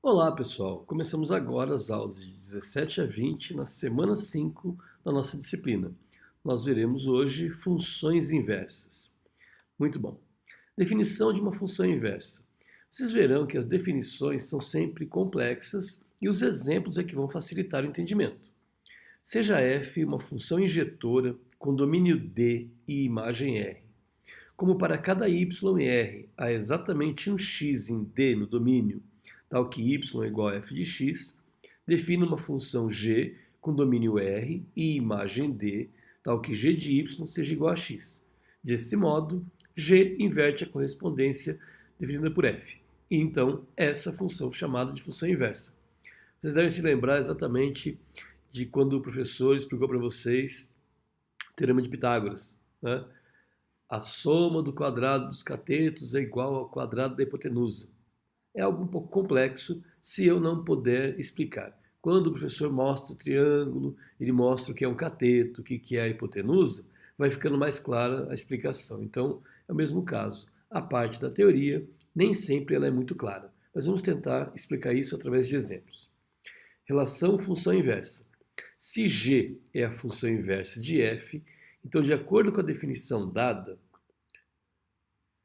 Olá, pessoal! Começamos agora as aulas de 17 a 20 na semana 5 da nossa disciplina. Nós veremos hoje funções inversas. Muito bom. Definição de uma função inversa. Vocês verão que as definições são sempre complexas e os exemplos é que vão facilitar o entendimento. Seja f uma função injetora com domínio D e imagem R. Como para cada y e r há exatamente um x em D no domínio, tal que y é igual a f de x, defina uma função g com domínio R e imagem D, tal que g de y seja igual a x. Desse modo, g inverte a correspondência definida por f. E então, essa função chamada de função inversa. Vocês devem se lembrar exatamente de quando o professor explicou para vocês o teorema de Pitágoras, né? A soma do quadrado dos catetos é igual ao quadrado da hipotenusa. É algo um pouco complexo se eu não puder explicar. Quando o professor mostra o triângulo, ele mostra o que é um cateto, o que é a hipotenusa, vai ficando mais clara a explicação. Então, é o mesmo caso. A parte da teoria, nem sempre ela é muito clara. Mas vamos tentar explicar isso através de exemplos. Relação função inversa. Se g é a função inversa de f, então, de acordo com a definição dada,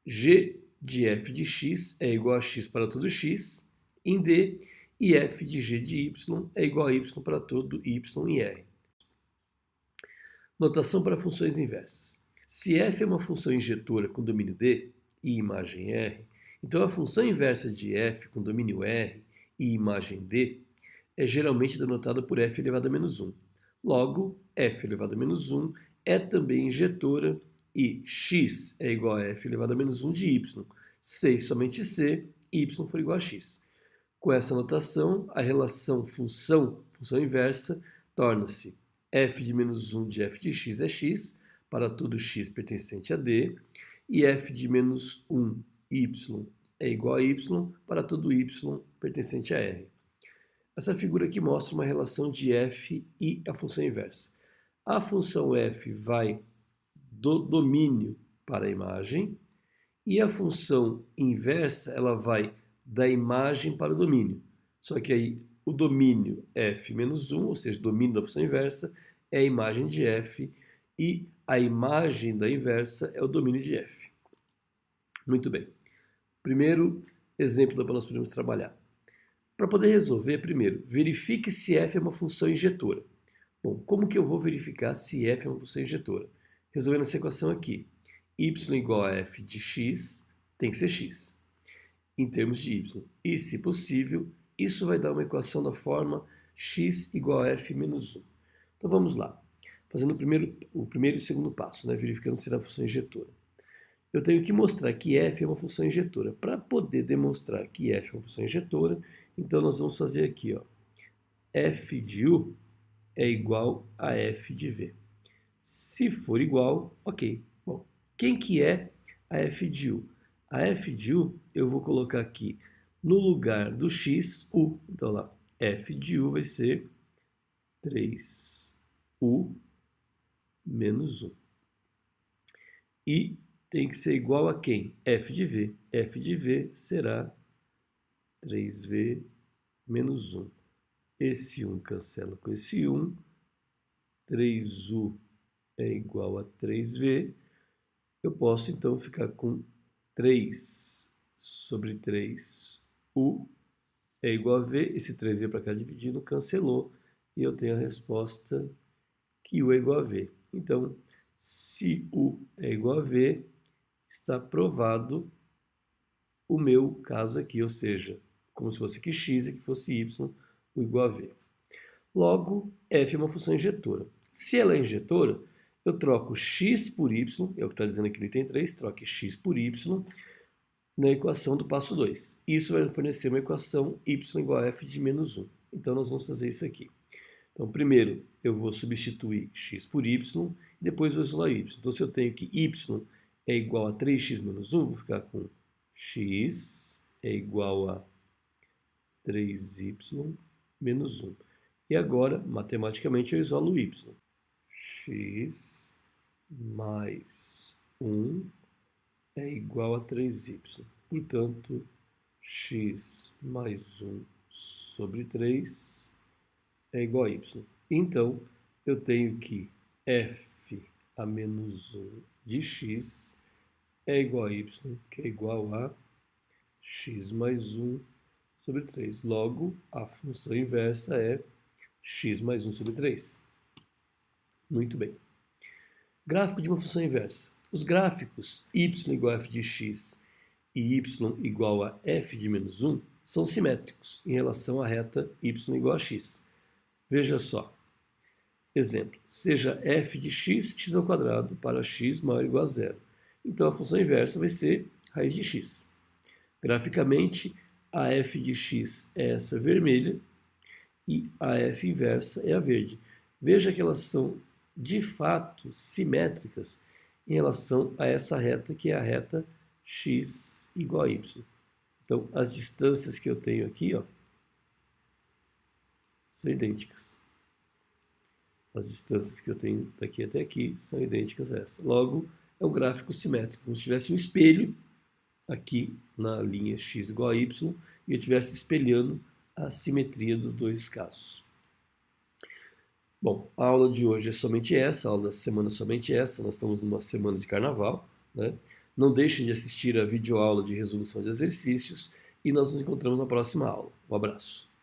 g de f de x é igual a x para todo x em D e f de g de y é igual a y para todo y em R. Notação para funções inversas. Se f é uma função injetora com domínio D e imagem R, então a função inversa de f com domínio R e imagem D é geralmente denotada por f elevado a menos 1. Logo, f elevado a menos 1 é também injetora e x é igual a f elevado a menos 1 de y, se e somente se y for igual a x. Com essa notação, a relação função inversa torna-se f de menos 1 de f de x é x, para todo x pertencente a D, e f de menos 1 y é igual a y, para todo y pertencente a R. Essa figura aqui mostra uma relação de f e a função inversa. A função f vai do domínio para a imagem e a função inversa ela vai da imagem para o domínio. Só que aí o domínio f menos 1, ou seja, o domínio da função inversa, é a imagem de f e a imagem da inversa é o domínio de f. Muito bem. Primeiro exemplo que nós podemos trabalhar. Para poder resolver, primeiro, verifique se f é uma função injetora. Bom, como que eu vou verificar se f é uma função injetora? Resolvendo essa equação aqui. Y igual a f de x tem que ser x, em termos de y. E, se possível, isso vai dar uma equação da forma x igual a f menos 1. Então vamos lá. Fazendo o primeiro e o segundo passo, né? Verificando se é uma função injetora. Eu tenho que mostrar que f é uma função injetora. Para poder demonstrar que f é uma função injetora, então nós vamos fazer aqui, ó, f de u é igual a f de v. Se for igual, ok. Bom, quem que é a f de u? A f de u eu vou colocar aqui no lugar do x, u. Então lá, f de u vai ser 3u menos 1. E tem que ser igual a quem? F de v. F de v será 3v menos 1. Esse 1 cancela com esse 1. 3u é igual a 3v. Eu posso, então, ficar com 3 sobre 3u é igual a v. Esse 3v para cá dividindo cancelou. E eu tenho a resposta que u é igual a v. Então, se u é igual a v, está provado o meu caso aqui, ou seja, como se fosse aqui x e que fosse y, o igual a v. Logo, f é uma função injetora. Se ela é injetora, eu troco x por y, é o que está dizendo aqui no item 3, troque x por y na equação do passo 2. Isso vai fornecer uma equação y igual a f de menos 1. Então, nós vamos fazer isso aqui. Então, primeiro, eu vou substituir x por y, e depois vou isolar y. Então, se eu tenho que y é igual a 3x menos 1, vou ficar com x é igual a 3y menos 1. E agora, matematicamente, eu isolo y. X mais 1 é igual a 3y. Portanto, x mais 1 sobre 3 é igual a y. Então, eu tenho que f a menos 1 de x é igual a y, que é igual a x mais 1 sobre 3. Logo, a função inversa é x mais 1 sobre 3. Muito bem. Gráfico de uma função inversa. Os gráficos y igual a f de x e y igual a f de menos 1 são simétricos em relação à reta y igual a x. Veja só. Exemplo, seja f de x ao quadrado para x maior ou igual a zero. Então, a função inversa vai ser raiz de x. Graficamente, a f de x é essa vermelha e a f inversa é a verde. Veja que elas são, de fato, simétricas em relação a essa reta, que é a reta x igual a y. Então, as distâncias que eu tenho aqui, ó, são idênticas. As distâncias que eu tenho daqui até aqui são idênticas a essa. Logo, é um gráfico simétrico, como se tivesse um espelho aqui na linha x igual a y e eu estivesse espelhando a simetria dos dois casos. Bom, a aula de hoje é somente essa, a aula da semana é somente essa, nós estamos numa semana de carnaval, né? Não deixem de assistir a videoaula de resolução de exercícios e nós nos encontramos na próxima aula. Um abraço.